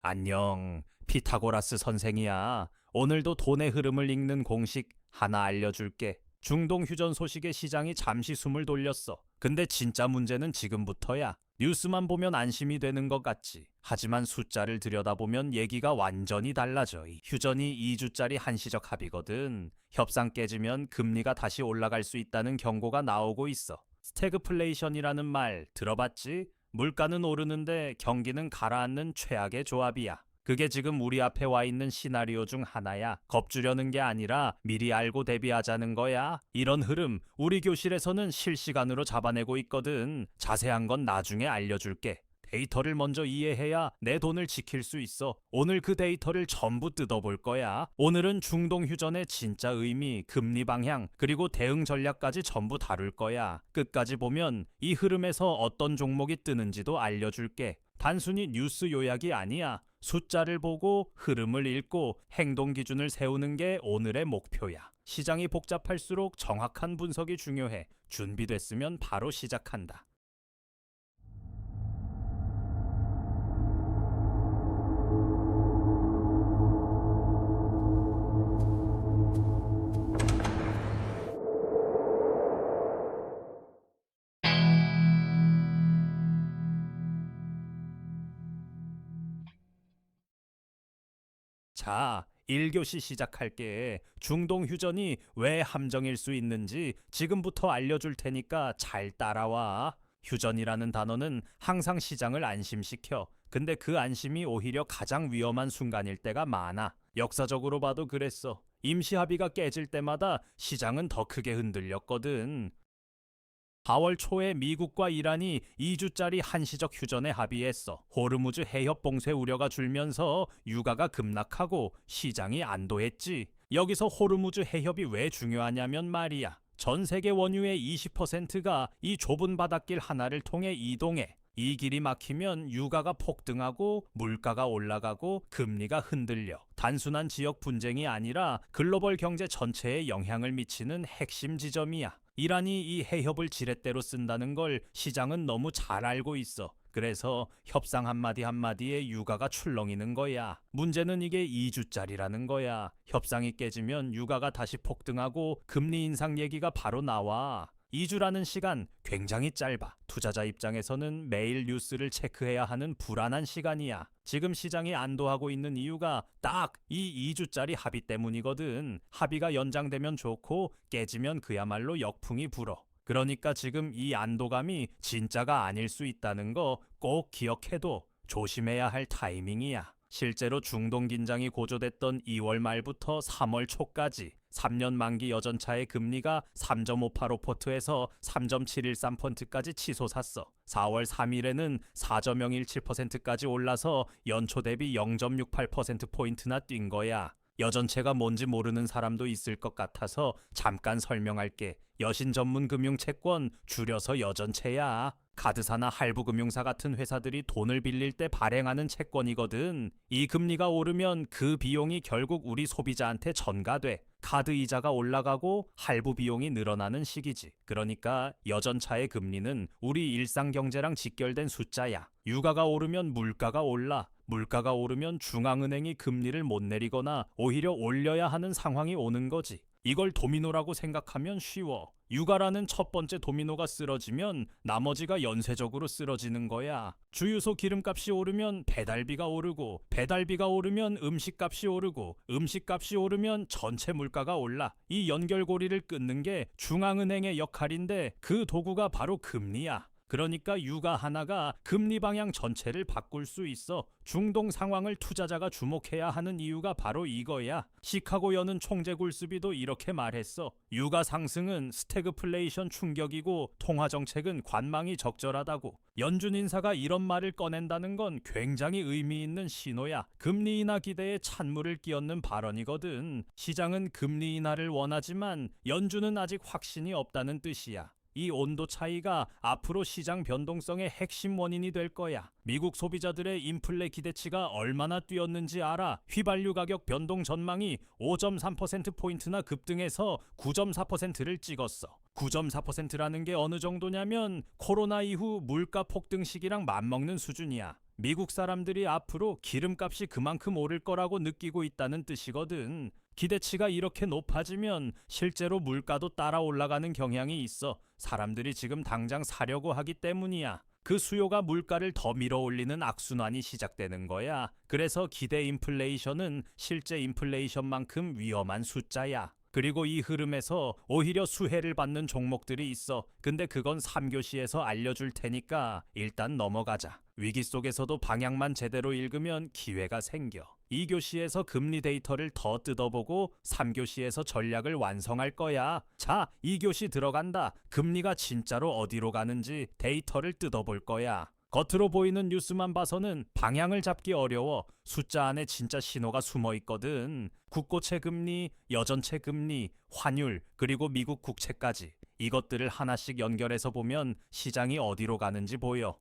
안녕, 피타고라스 선생이야. 오늘도 돈의 흐름을 읽는 공식 하나 알려줄게. 중동 휴전 소식에 시장이 잠시 숨을 돌렸어. 근데 진짜 문제는 지금부터야. 뉴스만 보면 안심이 되는 것 같지. 하지만 숫자를 들여다보면 얘기가 완전히 달라져. 이 휴전이 2주짜리 한시적 합의거든. 협상 깨지면 금리가 다시 올라갈 수 있다는 경고가 나오고 있어. 스태그플레이션이라는 말 들어봤지? 물가는 오르는데 경기는 가라앉는 최악의 조합이야. 그게 지금 우리 앞에 와 있는 시나리오 중 하나야. 겁주려는 게 아니라 미리 알고 대비하자는 거야. 이런 흐름 우리 교실에서는 실시간으로 잡아내고 있거든. 자세한 건 나중에 알려줄게. 데이터를 먼저 이해해야 내 돈을 지킬 수 있어. 오늘 그 데이터를 전부 뜯어볼 거야. 오늘은 중동 휴전의 진짜 의미, 금리 방향, 그리고 대응 전략까지 전부 다룰 거야. 끝까지 보면 이 흐름에서 어떤 종목이 뜨는지도 알려줄게. 단순히 뉴스 요약이 아니야. 숫자를 보고 흐름을 읽고 행동 기준을 세우는 게 오늘의 목표야. 시장이 복잡할수록 정확한 분석이 중요해. 준비됐으면 바로 시작한다. 자, 1교시 시작할게. 중동 휴전이 왜 함정일 수 있는지 지금부터 알려줄 테니까 잘 따라와. 휴전이라는 단어는 항상 시장을 안심시켜. 근데 그 안심이 오히려 가장 위험한 순간일 때가 많아. 역사적으로 봐도 그랬어. 임시 합의가 깨질 때마다 시장은 더 크게 흔들렸거든. 4월 초에 미국과 이란이 2주짜리 한시적 휴전에 합의했어. 호르무즈 해협 봉쇄 우려가 줄면서 유가가 급락하고 시장이 안도했지. 여기서 호르무즈 해협이 왜 중요하냐면 말이야. 전 세계 원유의 20%가 이 좁은 바닷길 하나를 통해 이동해. 이 길이 막히면 유가가 폭등하고 물가가 올라가고 금리가 흔들려. 단순한 지역 분쟁이 아니라 글로벌 경제 전체에 영향을 미치는 핵심 지점이야. 이란이 이 해협을 지렛대로 쓴다는 걸 시장은 너무 잘 알고 있어. 그래서 협상 한마디 한마디에 유가가 출렁이는 거야. 문제는 이게 2주짜리라는 거야. 협상이 깨지면 유가가 다시 폭등하고 금리 인상 얘기가 바로 나와. 2주라는 시간 굉장히 짧아. 투자자 입장에서는 매일 뉴스를 체크해야 하는 불안한 시간이야. 지금 시장이 안도하고 있는 이유가 딱 이 2주짜리 합의 때문이거든. 합의가 연장되면 좋고 깨지면 그야말로 역풍이 불어. 그러니까 지금 이 안도감이 진짜가 아닐 수 있다는 거 꼭 기억해도 조심해야 할 타이밍이야. 실제로 중동 긴장이 고조됐던 2월 말부터 3월 초까지 3년 만기 여전차의 금리가 3.58%에서 3.713%까지 치솟았어. 4월 3일에는 4.017%까지 올라서 연초 대비 0.68%포인트나 뛴 거야. 여전체가 뭔지 모르는 사람도 있을 것 같아서 잠깐 설명할게. 여신 전문 금융 채권, 줄여서 여전체야. 카드사나 할부금융사 같은 회사들이 돈을 빌릴 때 발행하는 채권이거든. 이 금리가 오르면 그 비용이 결국 우리 소비자한테 전가돼. 카드 이자가 올라가고 할부 비용이 늘어나는 시기지. 그러니까 여전차의 금리는 우리 일상 경제랑 직결된 숫자야. 유가가 오르면 물가가 올라. 물가가 오르면 중앙은행이 금리를 못 내리거나 오히려 올려야 하는 상황이 오는 거지. 이걸 도미노라고 생각하면 쉬워. 유가라는 첫 번째 도미노가 쓰러지면 나머지가 연쇄적으로 쓰러지는 거야. 주유소 기름값이 오르면 배달비가 오르고, 배달비가 오르면 음식값이 오르고, 음식값이 오르면 전체 물가가 올라. 이 연결고리를 끊는 게 중앙은행의 역할인데 그 도구가 바로 금리야. 그러니까 유가 하나가 금리 방향 전체를 바꿀 수 있어. 중동 상황을 투자자가 주목해야 하는 이유가 바로 이거야. 시카고 여는 총재 굴스비도 이렇게 말했어. 유가 상승은 스태그플레이션 충격이고 통화 정책은 관망이 적절하다고. 연준 인사가 이런 말을 꺼낸다는 건 굉장히 의미 있는 신호야. 금리 인하 기대에 찬물을 끼얹는 발언이거든. 시장은 금리 인하를 원하지만 연준은 아직 확신이 없다는 뜻이야. 이 온도 차이가 앞으로 시장 변동성의 핵심 원인이 될 거야. 미국 소비자들의 인플레 기대치가 얼마나 뛰었는지 알아. 휘발유 가격 변동 전망이 5.3%포인트나 급등해서 9.4%를 찍었어. 9.4%라는 게 어느 정도냐면 코로나 이후 물가 폭등 시기랑 맞먹는 수준이야. 미국 사람들이 앞으로 기름값이 그만큼 오를 거라고 느끼고 있다는 뜻이거든. 기대치가 이렇게 높아지면 실제로 물가도 따라 올라가는 경향이 있어 사람들이 지금 당장 사려고 하기 때문이야. 그 수요가 물가를 더 밀어올리는 악순환이 시작되는 거야. 그래서 기대 인플레이션은 실제 인플레이션만큼 위험한 숫자야. 그리고 이 흐름에서 오히려 수혜를 받는 종목들이 있어. 근데 그건 3교시에서 알려줄 테니까 일단 넘어가자. 위기 속에서도 방향만 제대로 읽으면 기회가 생겨. 2교시에서 금리 데이터를 더 뜯어보고 3교시에서 전략을 완성할 거야. 자, 2교시 들어간다. 금리가 진짜로 어디로 가는지 데이터를 뜯어볼 거야. 겉으로 보이는 뉴스만 봐서는 방향을 잡기 어려워. 숫자 안에 진짜 신호가 숨어 있거든. 국고채 금리, 여전채 금리, 환율, 그리고 미국 국채까지. 이것들을 하나씩 연결해서 보면 시장이 어디로 가는지 보여.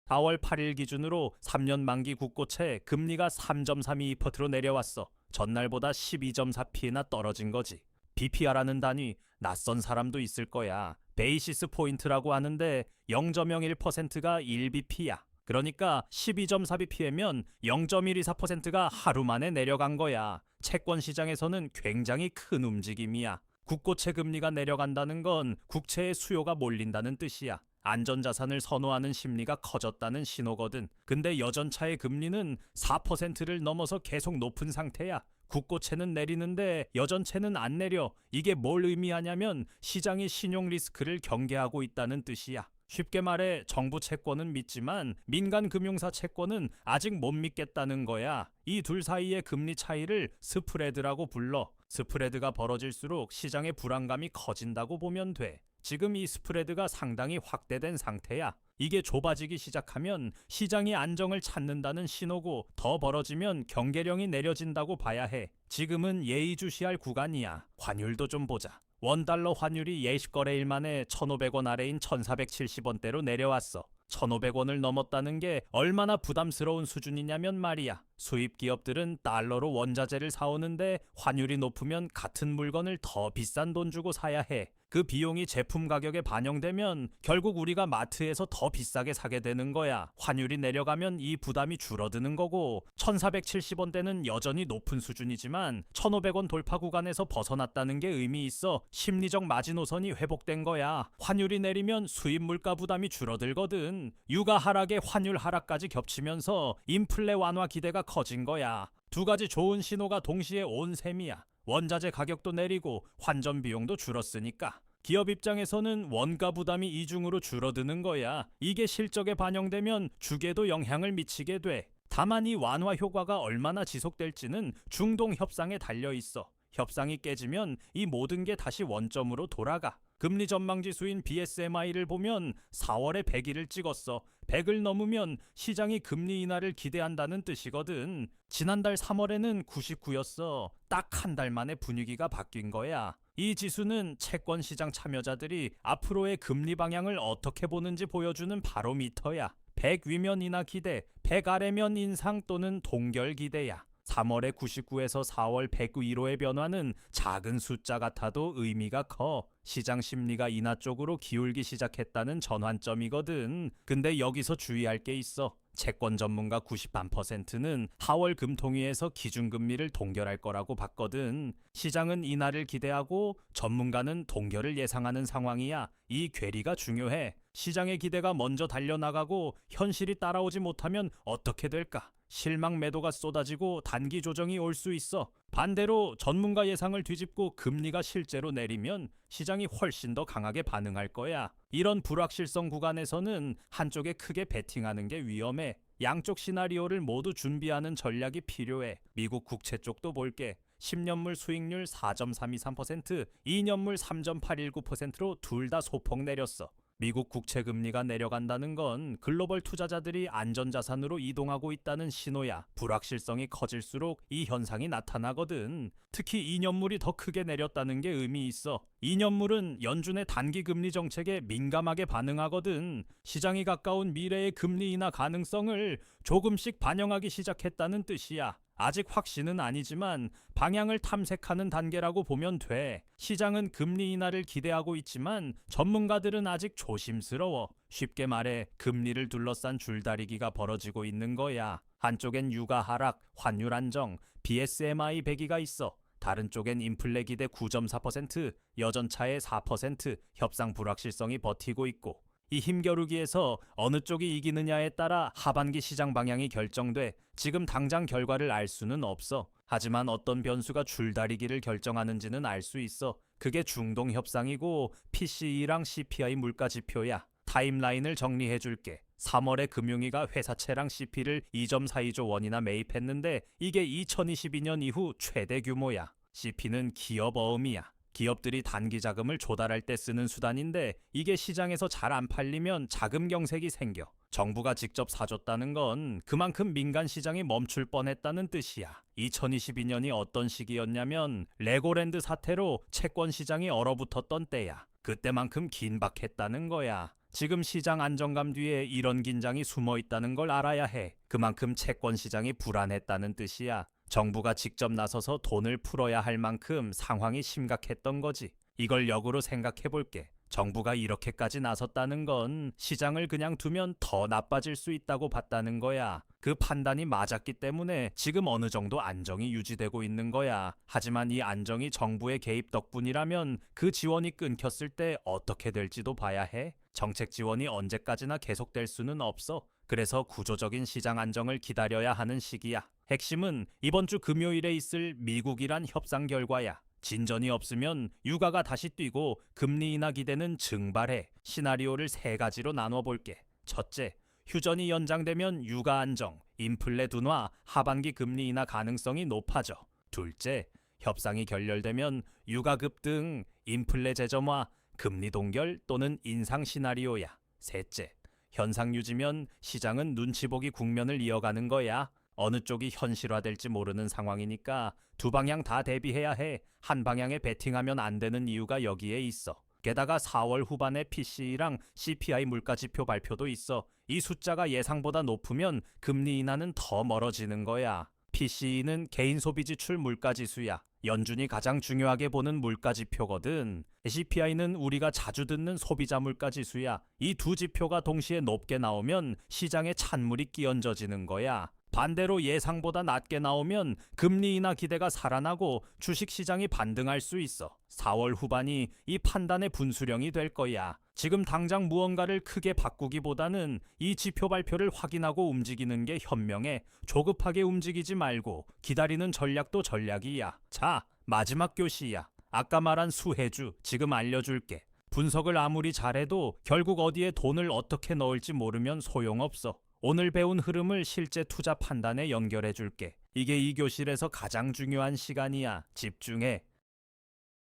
4월 8일 기준으로 3년 만기 국고채 금리가 3.32%로 내려왔어. 전날보다 12.4p나 떨어진 거지. BPR라는 단위 낯선 사람도 있을 거야. 베이시스 포인트라고 하는데 0.01%가 1bp야. 그러니까 12.4bp면 0.124%가 하루 만에 내려간 거야. 채권 시장에서는 굉장히 큰 움직임이야. 국고채 금리가 내려간다는 건 국채의 수요가 몰린다는 뜻이야. 안전자산을 선호하는 심리가 커졌다는 신호거든. 근데 여전차의 금리는 4%를 넘어서 계속 높은 상태야. 국고채는 내리는데 여전채는 안 내려. 이게 뭘 의미하냐면 시장이 신용 리스크를 경계하고 있다는 뜻이야. 쉽게 말해 정부 채권은 믿지만 민간 금융사 채권은 아직 못 믿겠다는 거야. 이 둘 사이의 금리 차이를 스프레드라고 불러. 스프레드가 벌어질수록 시장의 불안감이 커진다고 보면 돼. 지금 이 스프레드가 상당히 확대된 상태야. 이게 좁아지기 시작하면 시장이 안정을 찾는다는 신호고 더 벌어지면 경계령이 내려진다고 봐야 해. 지금은 예의주시할 구간이야. 환율도 좀 보자. 원달러 환율이 예식거래일 만에 1,500원 아래인 1,470원대로 내려왔어. 1,500원을 넘었다는 게 얼마나 부담스러운 수준이냐면 말이야. 수입 기업들은 달러로 원자재를 사오는데 환율이 높으면 같은 물건을 더 비싼 돈 주고 사야 해. 그 비용이 제품 가격에 반영되면 결국 우리가 마트에서 더 비싸게 사게 되는 거야. 환율이 내려가면 이 부담이 줄어드는 거고 1,470원대는 여전히 높은 수준이지만 1,500원 돌파 구간에서 벗어났다는 게 의미 있어. 심리적 마지노선이 회복된 거야. 환율이 내리면 수입 물가 부담이 줄어들거든. 유가 하락에 환율 하락까지 겹치면서 인플레 완화 기대가 커진 거야. 두 가지 좋은 신호가 동시에 온 셈이야. 원자재 가격도 내리고 환전 비용도 줄었으니까. 기업 입장에서는 원가 부담이 이중으로 줄어드는 거야. 이게 실적에 반영되면 주계도 영향을 미치게 돼. 다만 이 완화 효과가 얼마나 지속될지는 중동 협상에 달려 있어. 협상이 깨지면 이 모든 게 다시 원점으로 돌아가. 금리 전망 지수인 BSMI를 보면 4월에 100일을 찍었어. 100을 넘으면 시장이 금리 인하를 기대한다는 뜻이거든. 지난달 3월에는 99였어. 딱 한 달 만에 분위기가 바뀐 거야. 이 지수는 채권 시장 참여자들이 앞으로의 금리 방향을 어떻게 보는지 보여주는 바로미터야. 100 위면 인하 기대, 100 아래면 인상 또는 동결 기대야. 3월의 99에서 4월 102로의 변화는 작은 숫자 같아도 의미가 커. 시장 심리가 인하 쪽으로 기울기 시작했다는 전환점이거든. 근데 여기서 주의할 게 있어. 채권 전문가 90%는 하월 금통위에서 기준금리를 동결할 거라고 봤거든. 시장은 인하를 기대하고 전문가는 동결을 예상하는 상황이야. 이 괴리가 중요해. 시장의 기대가 먼저 달려나가고 현실이 따라오지 못하면 어떻게 될까? 실망 매도가 쏟아지고 단기 조정이 올 수 있어. 반대로 전문가 예상을 뒤집고 금리가 실제로 내리면 시장이 훨씬 더 강하게 반응할 거야. 이런 불확실성 구간에서는 한쪽에 크게 베팅하는 게 위험해. 양쪽 시나리오를 모두 준비하는 전략이 필요해. 미국 국채 쪽도 볼게. 10년물 수익률 4.323%, 2년물 3.819%로 둘 다 소폭 내렸어. 미국 국채 금리가 내려간다는 건 글로벌 투자자들이 안전자산으로 이동하고 있다는 신호야. 불확실성이 커질수록 이 현상이 나타나거든. 특히 2년물이 더 크게 내렸다는 게 의미 있어. 2년물은 연준의 단기 금리 정책에 민감하게 반응하거든. 시장이 가까운 미래의 금리 인하 가능성을 조금씩 반영하기 시작했다는 뜻이야. 아직 확신은 아니지만 방향을 탐색하는 단계라고 보면 돼. 시장은 금리 인하를 기대하고 있지만 전문가들은 아직 조심스러워. 쉽게 말해 금리를 둘러싼 줄다리기가 벌어지고 있는 거야. 한쪽엔 유가 하락, 환율 안정, BSMI 100이가 있어. 다른 쪽엔 인플레 기대 9.4%, 여전차의 4%, 협상 불확실성이 버티고 있고, 이 힘겨루기에서 어느 쪽이 이기느냐에 따라 하반기 시장 방향이 결정돼. 지금 당장 결과를 알 수는 없어. 하지만 어떤 변수가 줄다리기를 결정하는지는 알 수 있어. 그게 중동 협상이고 PCE랑 CPI 물가 지표야. 타임라인을 정리해 줄게. 3월에 금융위가 회사채랑 CP를 2.42조 원이나 매입했는데 이게 2022년 이후 최대 규모야. CP는 기업 어음이야. 기업들이 단기 자금을 조달할 때 쓰는 수단인데 이게 시장에서 잘 안 팔리면 자금 경색이 생겨. 정부가 직접 사줬다는 건 그만큼 민간 시장이 멈출 뻔했다는 뜻이야. 2022년이 어떤 시기였냐면 레고랜드 사태로 채권 시장이 얼어붙었던 때야. 그때만큼 긴박했다는 거야. 지금 시장 안정감 뒤에 이런 긴장이 숨어 있다는 걸 알아야 해. 그만큼 채권 시장이 불안했다는 뜻이야. 정부가 직접 나서서 돈을 풀어야 할 만큼 상황이 심각했던 거지. 이걸 역으로 생각해 볼게. 정부가 이렇게까지 나섰다는 건 시장을 그냥 두면 더 나빠질 수 있다고 봤다는 거야. 그 판단이 맞았기 때문에 지금 어느 정도 안정이 유지되고 있는 거야. 하지만 이 안정이 정부의 개입 덕분이라면 그 지원이 끊겼을 때 어떻게 될지도 봐야 해. 정책 지원이 언제까지나 계속될 수는 없어. 그래서 구조적인 시장 안정을 기다려야 하는 시기야. 핵심은 이번 주 금요일에 있을 미국-이란 협상 결과야. 진전이 없으면 유가가 다시 뛰고 금리 인하 기대는 증발해. 시나리오를 세 가지로 나눠볼게. 첫째, 휴전이 연장되면 유가 안정, 인플레 둔화, 하반기 금리 인하 가능성이 높아져. 둘째, 협상이 결렬되면 유가 급등, 인플레 재점화, 금리 동결 또는 인상 시나리오야. 셋째, 현상 유지면 시장은 눈치 보기 국면을 이어가는 거야. 어느 쪽이 현실화될지 모르는 상황이니까 두 방향 다 대비해야 해. 한 방향에 베팅하면 안 되는 이유가 여기에 있어. 게다가 4월 후반에 PCE랑 CPI 물가 지표 발표도 있어. 이 숫자가 예상보다 높으면 금리 인하는 더 멀어지는 거야. PCE는 개인 소비 지출 물가 지수야. 연준이 가장 중요하게 보는 물가 지표거든. CPI는 우리가 자주 듣는 소비자 물가 지수야. 이 두 지표가 동시에 높게 나오면 시장에 찬물이 끼얹어지는 거야. 반대로 예상보다 낮게 나오면 금리 인하 기대가 살아나고 주식시장이 반등할 수 있어. 4월 후반이 이 판단의 분수령이 될 거야. 지금 당장 무언가를 크게 바꾸기보다는 이 지표 발표를 확인하고 움직이는 게 현명해. 조급하게 움직이지 말고 기다리는 전략도 전략이야. 자, 마지막 교시야. 아까 말한 수혜주 지금 알려줄게. 분석을 아무리 잘해도 결국 어디에 돈을 어떻게 넣을지 모르면 소용없어. 오늘 배운 흐름을 실제 투자 판단에 연결해 줄게. 이게 이 교실에서 가장 중요한 시간이야. 집중해.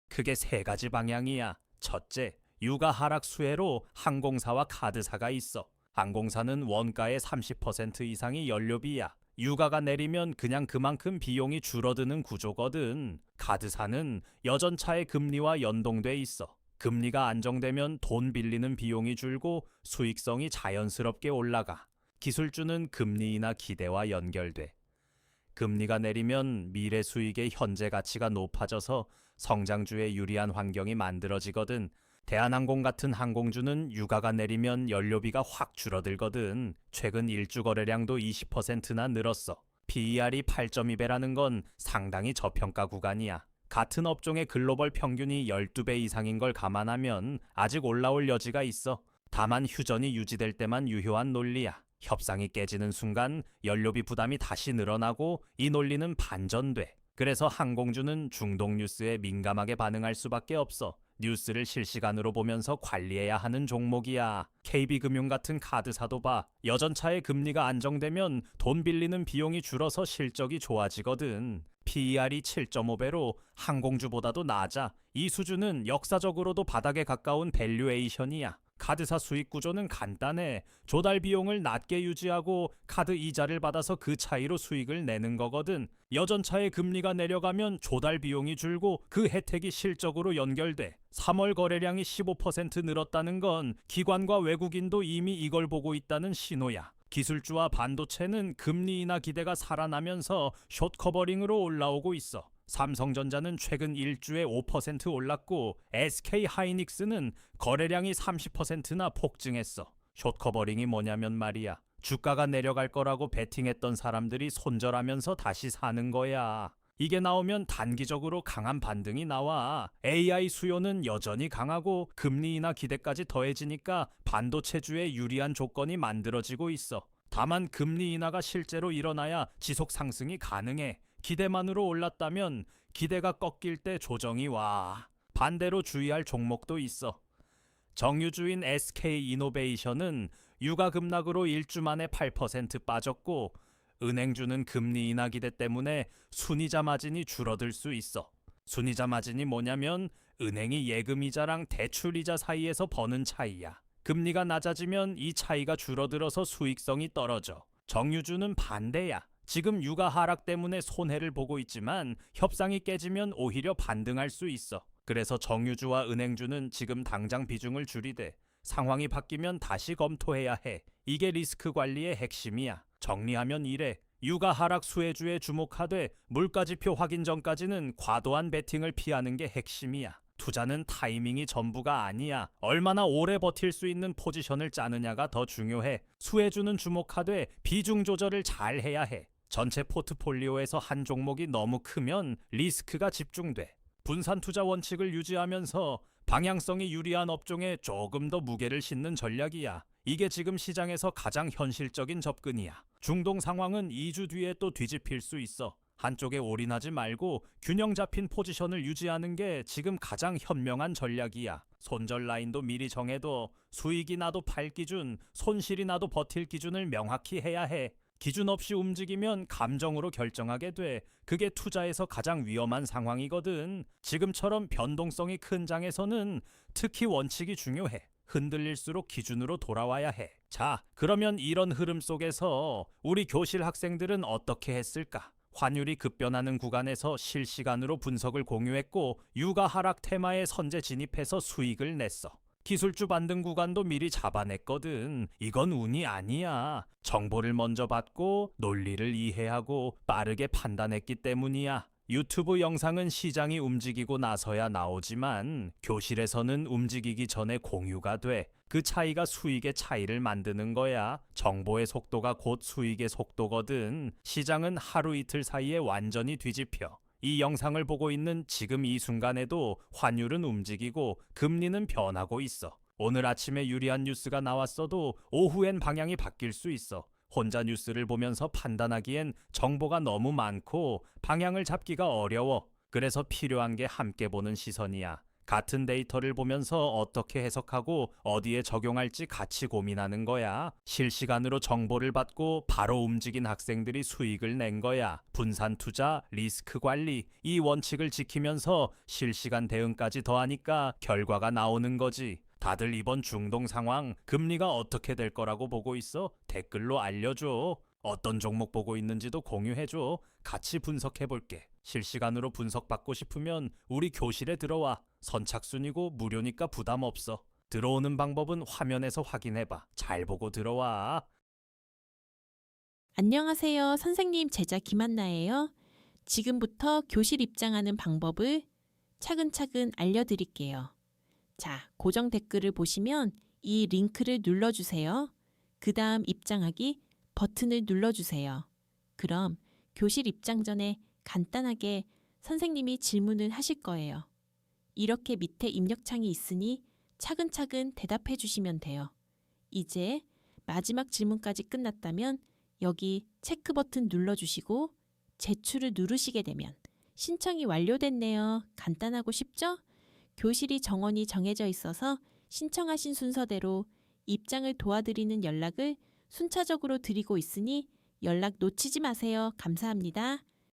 크게 세 가지 방향이야. 첫째, 유가 하락 수혜로 항공사와 카드사가 있어. 항공사는 원가의 30% 이상이 연료비야. 유가가 내리면 그냥 그만큼 비용이 줄어드는 구조거든. 카드사는 여전차의 금리와 연동돼 있어. 금리가 안정되면 돈 빌리는 비용이 줄고 수익성이 자연스럽게 올라가. 기술주는 금리 인하 기대와 연결돼. 금리가 내리면 미래 수익의 현재 가치가 높아져서 성장주에 유리한 환경이 만들어지거든. 대한항공 같은 항공주는 유가가 내리면 연료비가 확 줄어들거든. 최근 일주 거래량도 20%나 늘었어. PER이 8.2배라는 건 상당히 저평가 구간이야. 같은 업종의 글로벌 평균이 12배 이상인 걸 감안하면 아직 올라올 여지가 있어. 다만 휴전이 유지될 때만 유효한 논리야. 협상이 깨지는 순간 연료비 부담이 다시 늘어나고 이 논리는 반전돼. 그래서 항공주는 중동 뉴스에 민감하게 반응할 수밖에 없어. 뉴스를 실시간으로 보면서 관리해야 하는 종목이야. KB금융 같은 카드사도 봐. 여전차의 금리가 안정되면 돈 빌리는 비용이 줄어서 실적이 좋아지거든. PER이 7.5배로 항공주보다도 낮아. 이 수준은 역사적으로도 바닥에 가까운 밸류에이션이야. 카드사 수익 구조는 간단해. 조달 비용을 낮게 유지하고 카드 이자를 받아서 그 차이로 수익을 내는 거거든. 여전차의 금리가 내려가면 조달 비용이 줄고 그 혜택이 실적으로 연결돼. 3월 거래량이 15% 늘었다는 건 기관과 외국인도 이미 이걸 보고 있다는 신호야. 기술주와 반도체는 금리 인하 기대가 살아나면서 숏 커버링으로 올라오고 있어. 삼성전자는 최근 일주에 5% 올랐고 SK 하이닉스는 거래량이 30%나 폭증했어. 숏커버링이 뭐냐면 말이야. 주가가 내려갈 거라고 베팅했던 사람들이 손절하면서 다시 사는 거야. 이게 나오면 단기적으로 강한 반등이 나와. AI 수요는 여전히 강하고 금리 인하 기대까지 더해지니까 반도체주에 유리한 조건이 만들어지고 있어. 다만 금리 인하가 실제로 일어나야 지속 상승이 가능해. 기대만으로 올랐다면 기대가 꺾일 때 조정이 와. 반대로 주의할 종목도 있어. 정유주인 SK이노베이션은 유가 급락으로 1주 만에 8% 빠졌고 은행주는 금리 인하 기대 때문에 순이자 마진이 줄어들 수 있어. 순이자 마진이 뭐냐면 은행이 예금이자랑 대출이자 사이에서 버는 차이야. 금리가 낮아지면 이 차이가 줄어들어서 수익성이 떨어져. 정유주는 반대야. 지금 유가 하락 때문에 손해를 보고 있지만 협상이 깨지면 오히려 반등할 수 있어. 그래서 정유주와 은행주는 지금 당장 비중을 줄이되 상황이 바뀌면 다시 검토해야 해. 이게 리스크 관리의 핵심이야. 정리하면 이래. 유가 하락 수혜주에 주목하되 물가지표 확인 전까지는 과도한 베팅을 피하는 게 핵심이야. 투자는 타이밍이 전부가 아니야. 얼마나 오래 버틸 수 있는 포지션을 짜느냐가 더 중요해. 수혜주는 주목하되 비중 조절을 잘 해야 해. 전체 포트폴리오에서 한 종목이 너무 크면 리스크가 집중돼. 분산 투자 원칙을 유지하면서 방향성이 유리한 업종에 조금 더 무게를 싣는 전략이야. 이게 지금 시장에서 가장 현실적인 접근이야. 중동 상황은 2주 뒤에 또 뒤집힐 수 있어. 한쪽에 올인하지 말고 균형 잡힌 포지션을 유지하는 게 지금 가장 현명한 전략이야. 손절 라인도 미리 정해도 수익이 나도 팔 기준, 손실이 나도 버틸 기준을 명확히 해야 해. 기준 없이 움직이면 감정으로 결정하게 돼. 그게 투자에서 가장 위험한 상황이거든. 지금처럼 변동성이 큰 장에서는 특히 원칙이 중요해. 흔들릴수록 기준으로 돌아와야 해. 자, 그러면 이런 흐름 속에서 우리 교실 학생들은 어떻게 했을까? 환율이 급변하는 구간에서 실시간으로 분석을 공유했고 유가 하락 테마에 선제 진입해서 수익을 냈어. 기술주 반등 구간도 미리 잡아냈거든. 이건 운이 아니야. 정보를 먼저 받고 논리를 이해하고 빠르게 판단했기 때문이야. 유튜브 영상은 시장이 움직이고 나서야 나오지만 교실에서는 움직이기 전에 공유가 돼. 그 차이가 수익의 차이를 만드는 거야. 정보의 속도가 곧 수익의 속도거든. 시장은 하루 이틀 사이에 완전히 뒤집혀. 이 영상을 보고 있는 지금 이 순간에도 환율은 움직이고 금리는 변하고 있어. 오늘 아침에 유리한 뉴스가 나왔어도 오후엔 방향이 바뀔 수 있어. 혼자 뉴스를 보면서 판단하기엔 정보가 너무 많고 방향을 잡기가 어려워. 그래서 필요한 게 함께 보는 시선이야. 같은 데이터를 보면서 어떻게 해석하고 어디에 적용할지 같이 고민하는 거야. 실시간으로 정보를 받고 바로 움직인 학생들이 수익을 낸 거야. 분산 투자, 리스크 관리, 이 원칙을 지키면서 실시간 대응까지 더하니까 결과가 나오는 거지. 다들 이번 중동 상황, 금리가 어떻게 될 거라고 보고 있어? 댓글로 알려줘. 어떤 종목 보고 있는지도 공유해줘. 같이 분석해볼게. 실시간으로 분석받고 싶으면 우리 교실에 들어와. 선착순이고 무료니까 부담 없어. 들어오는 방법은 화면에서 확인해봐. 잘 보고 들어와. 안녕하세요. 선생님 제자 김한나예요. 지금부터 교실 입장하는 방법을 차근차근 알려드릴게요. 자, 고정 댓글을 보시면 이 링크를 눌러주세요. 그 다음 입장하기 버튼을 눌러주세요. 그럼 교실 입장 전에 간단하게 선생님이 질문을 하실 거예요. 이렇게 밑에 입력창이 있으니 차근차근 대답해 주시면 돼요. 이제 마지막 질문까지 끝났다면 여기 체크 버튼 눌러주시고 제출을 누르시게 되면 신청이 완료됐네요. 간단하고 쉽죠? 교실이 정원이 정해져 있어서 신청하신 순서대로 입장을 도와드리는 연락을 순차적으로 드리고 있으니 연락 놓치지 마세요. 감사합니다.